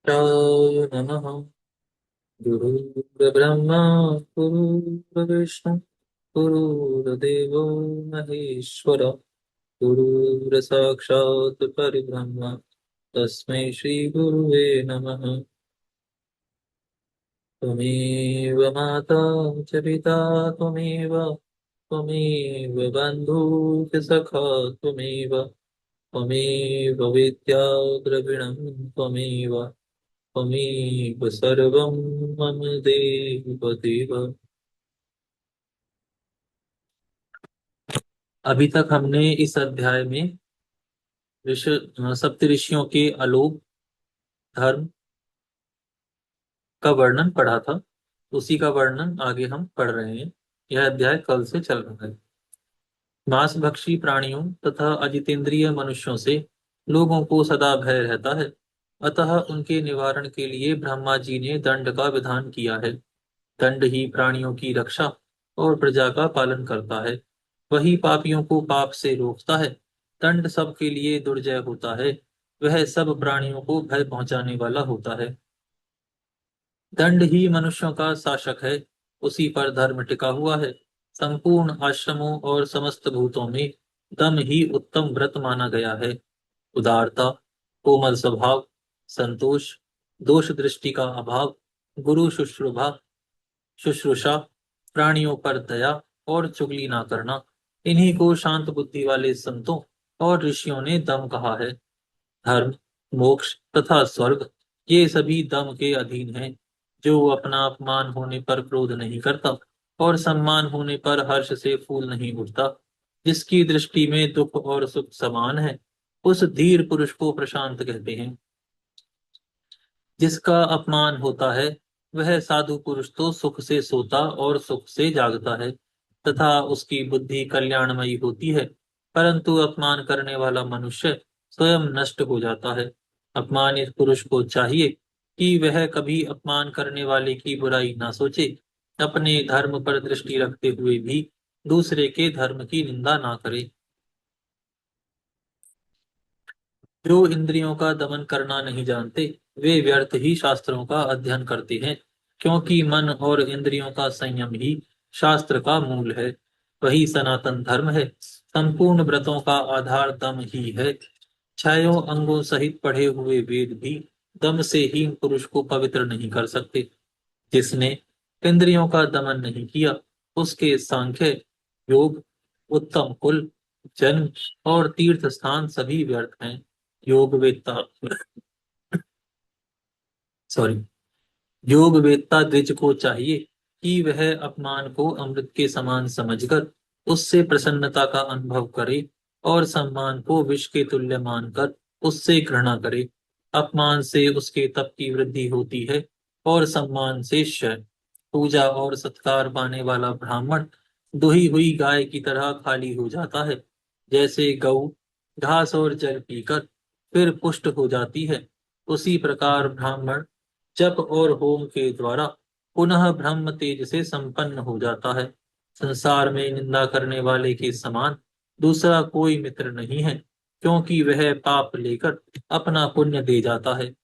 शिवाय नमः। गुरुर्ब्रह्मा गुरुर्विष्णु गुरुर्देवो महेश्वर गुरुर्साक्षात् परब्रह्म तस्मै श्री गुरुवे नमः। त्वमेव माता च पिता त्वमेव त्वमेव बन्धुः सखा त्वमेव त्वमेव विद्या द्रविणं त्वमेव त्वमेव सर्वं मम देव देव। अभी तक हमने इस अध्याय में सप्तऋषियों के आलोक धर्म का वर्णन पढ़ा था। उसी का वर्णन आगे हम पढ़ रहे हैं। यह अध्याय कल से चल रहा है। मांसभक्षी प्राणियों तथा अजितेंद्रिय मनुष्यों से लोगों को सदा भय रहता है। अतः उनके निवारण के लिए ब्रह्मा जी ने दंड का विधान किया है। दंड ही प्राणियों की रक्षा और प्रजा का पालन करता है। वही पापियों को पाप से रोकता है। दंड सबके लिए दुर्जय होता है। वह सब प्राणियों को भय पहुंचाने वाला होता है। दंड ही मनुष्यों का शासक है। उसी पर धर्म टिका हुआ है। संपूर्ण आश्रमों और समस्त भूतों में दम ही उत्तम व्रत माना गया है। उदारता, कोमल स्वभाव, संतोष, दोष दृष्टि का अभाव, गुरु शुश्रूषा, प्राणियों पर दया और चुगली ना करना, इन्हीं को शांत बुद्धि वाले संतों और ऋषियों ने दम कहा है। धर्म, मोक्ष तथा स्वर्ग, ये सभी दम के अधीन हैं। जो अपना अपमान होने पर क्रोध नहीं करता और सम्मान होने पर हर्ष से फूल नहीं उठता, जिसकी दृष्टि में दुख और सुख समान है, उस धीर पुरुष को प्रशांत कहते हैं। जिसका अपमान होता है वह साधु पुरुष तो सुख से सोता और सुख से जागता है तथा उसकी बुद्धि कल्याणमयी होती है, परंतु अपमान करने वाला मनुष्य स्वयं नष्ट हो जाता है। अपमानित पुरुष को चाहिए कि वह कभी अपमान करने वाले की बुराई ना सोचे, अपने धर्म पर दृष्टि रखते हुए भी दूसरे के धर्म की निंदा ना करे। जो इंद्रियों का दमन करना नहीं जानते, वे व्यर्थ ही शास्त्रों का अध्ययन करते हैं, क्योंकि मन और इंद्रियों का संयम ही शास्त्र का मूल है। वही सनातन धर्म है। संपूर्ण व्रतों का आधार दम ही है। छयों अंगों सहित पढ़े हुए वेद भी दम से हीन पुरुष को पवित्र नहीं कर सकते। जिसने इंद्रियों का दमन नहीं किया, उसके सांख्य, योग, उत्तम कुल, जन्म और तीर्थ स्थान सभी व्यर्थ हैं। योग वेत्ता सॉरी योग वेत्ता द्विज को चाहिए कि वह अपमान को अमृत के समान समझकर उससे प्रसन्नता का अनुभव करे और सम्मान को विष के तुल्य मानकर उससे घृणा करे। अपमान से उसके तप की वृद्धि होती है और सम्मान से क्षय। पूजा और सत्कार पाने वाला ब्राह्मण दुही हुई गाय की तरह खाली हो जाता है। जैसे गऊ घास और जल पीकर फिर पुष्ट हो जाती है, उसी प्रकार ब्राह्मण जप और होम के द्वारा पुनः ब्रह्म तेज से संपन्न हो जाता है। संसार में निंदा करने वाले के समान दूसरा कोई मित्र नहीं है, क्योंकि वह पाप लेकर अपना पुण्य दे जाता है।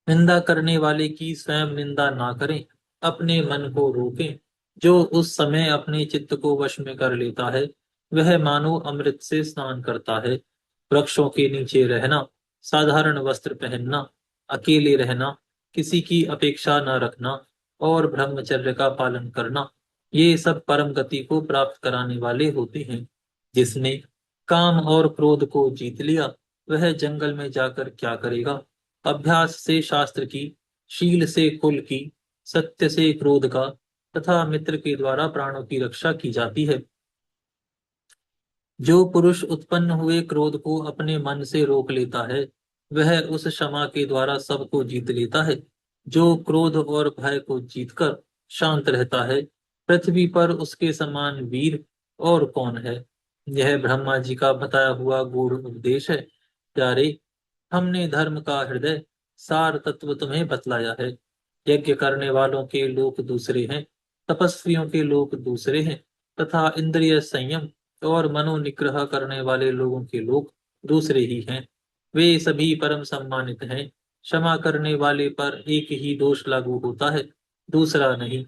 निंदा करने वाले की स्वयं निंदा ना करें, अपने मन को रोकें। जो उस समय अपने चित्त को वश में कर लेता है, वह मानो अमृत से स्नान करता है। वृक्षों के नीचे रहना, साधारण वस्त्र पहनना, अकेले रहना, किसी की अपेक्षा न रखना और ब्रह्मचर्य का पालन करना, ये सब परम गति को प्राप्त कराने वाले होते हैं। जिसने काम और क्रोध को जीत लिया, वह जंगल में जाकर क्या करेगा। अभ्यास से शास्त्र की, शील से कुल की, सत्य से क्रोध का तथा मित्र के द्वारा प्राणों की रक्षा की जाती है। जो पुरुष उत्पन्न हुए क्रोध को अपने मन से रोक लेता है, वह उस क्षमा के द्वारा सबको जीत लेता है। जो क्रोध और भय को जीतकर शांत रहता है, पृथ्वी पर उसके समान वीर और कौन है। यह ब्रह्मा जी का बताया हुआ गूढ़ उपदेश है। प्यारे, हमने धर्म का हृदय सार तत्व तुम्हें बतलाया है। यज्ञ करने वालों के लोक दूसरे हैं, तपस्वियों के लोक दूसरे हैं तथा इंद्रिय संयम और मनोनिग्रह करने वाले लोगों के लोग दूसरे ही हैं। वे सभी परम सम्मानित हैं। क्षमा करने वाले पर एक ही दोष लागू होता है, दूसरा नहीं।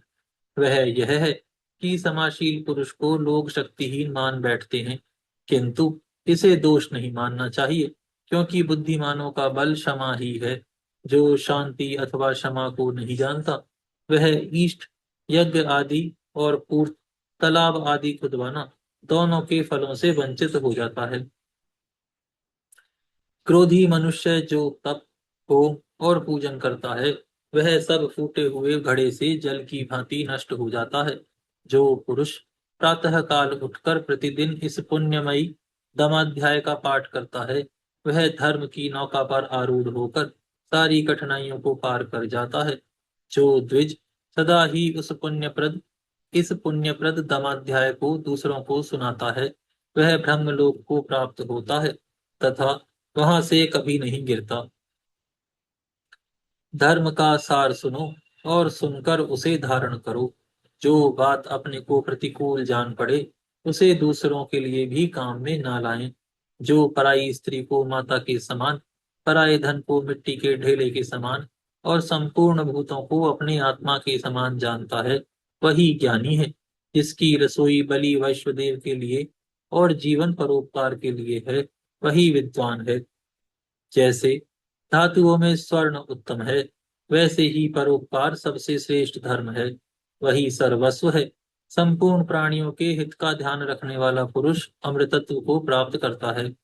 वह यह है कि समाशील पुरुष को लोग शक्तिहीन मान बैठते हैं, किंतु इसे दोष नहीं मानना चाहिए, क्योंकि बुद्धिमानों का बल क्षमा ही है। जो शांति अथवा क्षमा को नहीं जानता, वह ईष्ट यज्ञ आदि और पूर्त तालाब आदि खुदवाना दोनों के फलों से वंचित हो जाता है। क्रोधी मनुष्य जो तप, होम और पूजन करता है, वह सब फूटे हुए घड़े से जल की भांति नष्ट हो जाता है। जो पुरुष प्रातः काल उठकर प्रतिदिन इस पुण्यमयी दमाध्याय का पाठ करता है, वह धर्म की नौका पर आरूढ़ होकर सारी कठिनाइयों को पार कर जाता है। जो द्विज सदा ही इस पुण्यप्रद दमाध्याय को दूसरों को सुनाता है, वह ब्रह्मलोक को प्राप्त होता है तथा वहां से कभी नहीं गिरता। धर्म का सार सुनो और सुनकर उसे धारण करो। जो बात अपने को प्रतिकूल जान पड़े, उसे दूसरों के लिए भी काम में ना लाएं। जो पराई स्त्री को माता के समान, पराये धन को मिट्टी के ढेले के समान और संपूर्ण भूतों को अपने आत्मा के समान जानता है, वही ज्ञानी है। जिसकी रसोई बलि वैश्वदेव के लिए और जीवन परोपकार के लिए है, वही विद्वान है। जैसे धातुओं में स्वर्ण उत्तम है, वैसे ही परोपकार सबसे श्रेष्ठ धर्म है। वही सर्वस्व है। संपूर्ण प्राणियों के हित का ध्यान रखने वाला पुरुष अमृतत्व को प्राप्त करता है।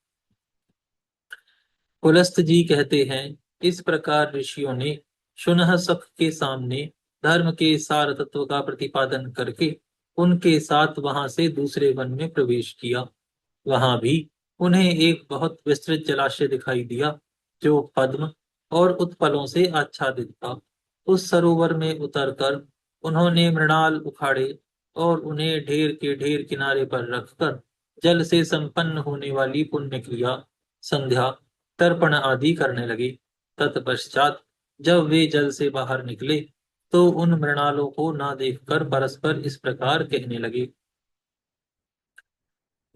पुलस्त जी कहते हैं, इस प्रकार ऋषियों ने शुनह सख के सामने धर्म के सार तत्व का प्रतिपादन करके उनके साथ वहां से दूसरे वन में प्रवेश किया। वहां भी उन्हें एक बहुत विस्तृत जलाशय दिखाई दिया, जो पद्म और उत्पलों से आच्छादित था। उस सरोवर में उतरकर उन्होंने मृणाल उखाड़े और उन्हें ढेर के ढेर किनारे पर रखकर जल से संपन्न होने वाली पुण्य क्रिया, संध्या, तर्पण आदि करने लगे। तत्पश्चात जब वे जल से बाहर निकले, तो उन मृणालों को ना देखकर परस्पर इस प्रकार कहने लगे।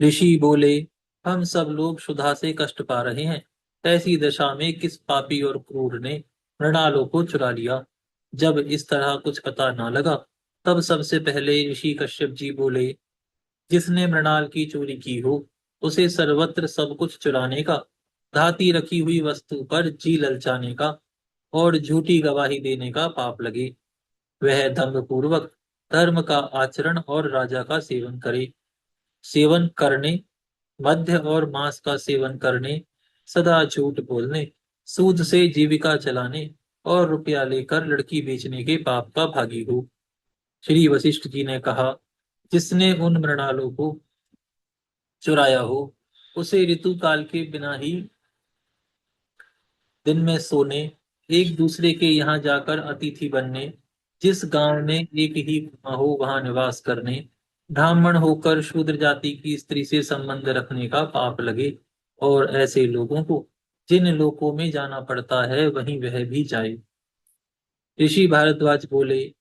ऋषि बोले, हम सब लोग क्षुधा से कष्ट पा रहे हैं। ऐसी दशा में किस पापी और क्रूर ने मृणालों को चुरा लिया? जब इस तरह कुछ पता ना लगा, तब सबसे पहले ऋषि कश्यप जी बोले, जिसने मृणाल की चोरी की हो, उसे सर्वत्र सब कुछ चुराने का, धाती रखी हुई वस्तु पर जी ललचाने का और झूठी गवाही देने का पाप लगे। वह दंभ पूर्वक धर्म का आचरण और राजा का सेवन करने, मद्य और मांस का सेवन करने, सदा झूठ बोलने, सूद से जीविका चलाने और रुपया लेकर लड़की बेचने के पाप का भागी हो। श्री वशिष्ठ जी ने कहा, जिसने उन मृणालों को चुराया हो, उसे ऋतु काल के बिना ही दिन में सोने, एक दूसरे के यहाँ जाकर अतिथि बनने, जिस गांव में एक ही कुआं हो वहां निवास करने, ब्राह्मण होकर शूद्र जाति की स्त्री से संबंध रखने का पाप लगे। और ऐसे लोगों को जिन लोकों में जाना पड़ता है, वहीं वह भी जाए। ऋषि भारद्वाज बोले,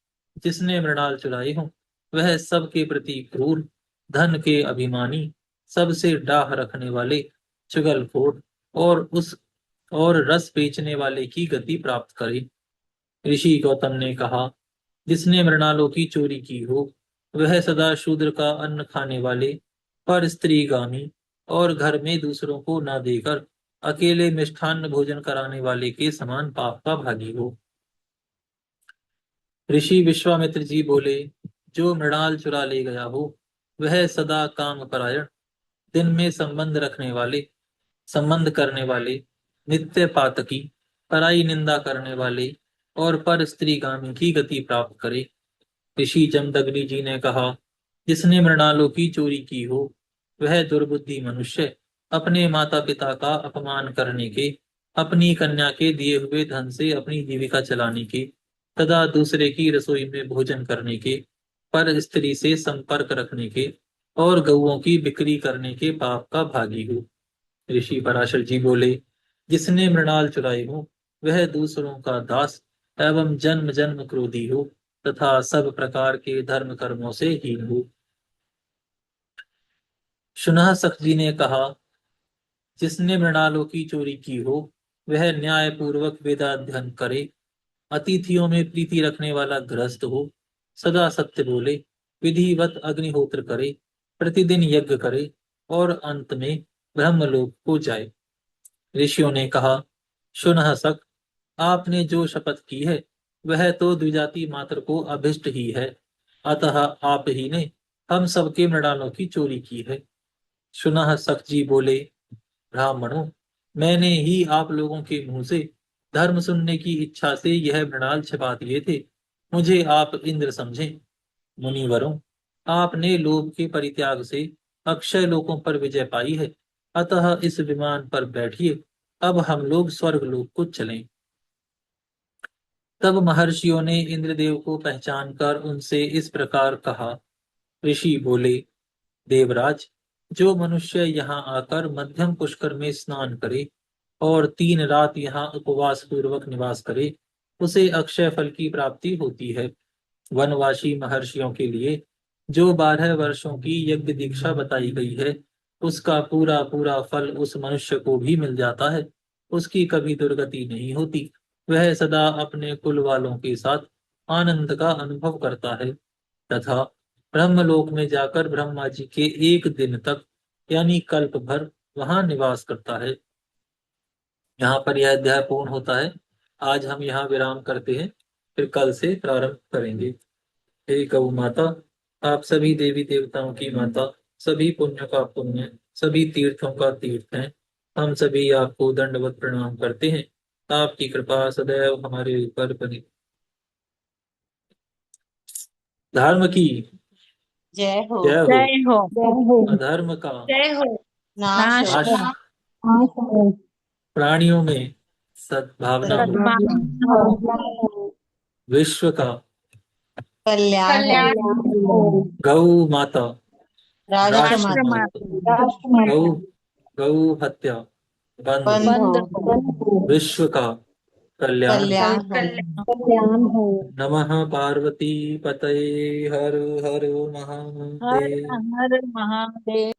जिसने मृणाल चुराए हों, वह सबके प्रति क्रूर, धन के अभिमानी, सबसे डाह रखने वाले, चुगलखोर और उस और रस बेचने वाले की गति प्राप्त करे। ऋषि गौतम ने कहा, जिसने मृणालों की चोरी की हो, वह सदा शूद्र का अन्न खाने वाले, पर स्त्रीगामी और घर में दूसरों को न देकर अकेले मिष्ठान्न भोजन कराने वाले के समान पाप का भागी हो। ऋषि विश्वामित्र जी बोले, जो मृणाल चुरा ले गया हो, वह सदा काम परायण, दिन में संबंध करने वाले, नित्य पातकी, पराई निंदा करने वाले और पर स्त्रीगामी की गति प्राप्त करे। ऋषि जमदग्नि जी ने कहा, जिसने मृणालों की चोरी की हो, वह दुर्बुद्धि मनुष्य अपने माता पिता का अपमान करने के, अपनी कन्या के दिए हुए धन से अपनी जीविका चलाने के, तथा दूसरे की रसोई में भोजन करने के, पर स्त्री से संपर्क रखने के और गौओं की बिक्री करने के पाप का भागी हो। ऋषि पराशर जी बोले, जिसने मृणाल चुराए हो, वह दूसरों का दास एवं जन्म जन्म क्रोधी हो तथा सब प्रकार के धर्म कर्मों से हीन हो। सुनह सख जी ने कहा, जिसने मृणालों की चोरी की हो, वह न्याय पूर्वक वेदाध्ययन करे, अतिथियों में प्रीति रखने वाला गृहस्थ हो, सदा सत्य बोले, विधिवत अग्निहोत्र करे, प्रतिदिन यज्ञ करे और अंत में ब्रह्मलोक को जाए। ऋषियों ने कहा, सुनह सक, आपने जो शपथ की है वह तो द्विजाति मात्र को अभिष्ट ही है, अतः आप ही ने हम सबके मृणालों की चोरी की है। सुनह सक जी बोले, ब्राह्मणों, मैंने ही आप लोगों के मुंह से धर्म सुनने की इच्छा से यह मृणाल छिपा दिए थे, मुझे आप इंद्र समझें। मुनिवरों, आपने लोभ के परित्याग से अक्षय लोकों पर विजय पाई है, अतः इस विमान पर बैठिए, अब हम लोग स्वर्ग लोक को चलें। तब महर्षियों ने इंद्रदेव को पहचान कर उनसे इस प्रकार कहा। ऋषि बोले, देवराज, जो मनुष्य यहाँ आकर मध्यम पुष्कर में स्नान करे और 3 रात यहाँ उपवास पूर्वक निवास करे, उसे अक्षय फल की प्राप्ति होती है। वनवासी महर्षियों के लिए जो 12 वर्षों की यज्ञ दीक्षा बताई गई है, उसका पूरा पूरा फल उस मनुष्य को भी मिल जाता है, उसकी कभी दुर्गति नहीं होती, वह सदा अपने कुल वालों के साथ आनंद का अनुभव करता है तथा ब्रह्मलोक में जाकर ब्रह्मा जी के 1 दिन तक यानी कल्प भर वहां निवास करता है। यहाँ पर यह अध्याय पूर्ण होता है। आज हम यहाँ विराम करते हैं, फिर कल से प्रारंभ करेंगे। हे गौ माता, आप सभी देवी देवताओं की माता, सभी पुण्य का पुण्य, सभी तीर्थों का तीर्थ हैं। हम सभी आपको दंडवत प्रणाम करते हैं। आपकी कृपा सदैव हमारे ऊपर बनी। धर्म की जय हो। जय हो, जय हो। अधर्म का जय हो। नाश हो। नाश, प्राणियों में सद्भावना हो, सद्भावना हो, विश्व का कल्याण हो। कल्याण, गौ माता राष्ट्र राष्ट्र माता माता गौ गौ हत्या बंद हो, बंद बंद हो। हो, विश्व का कल्याण हो। कल्याण हो। नमः पार्वती पतये, हर हर हर महादेव। हर महादेव।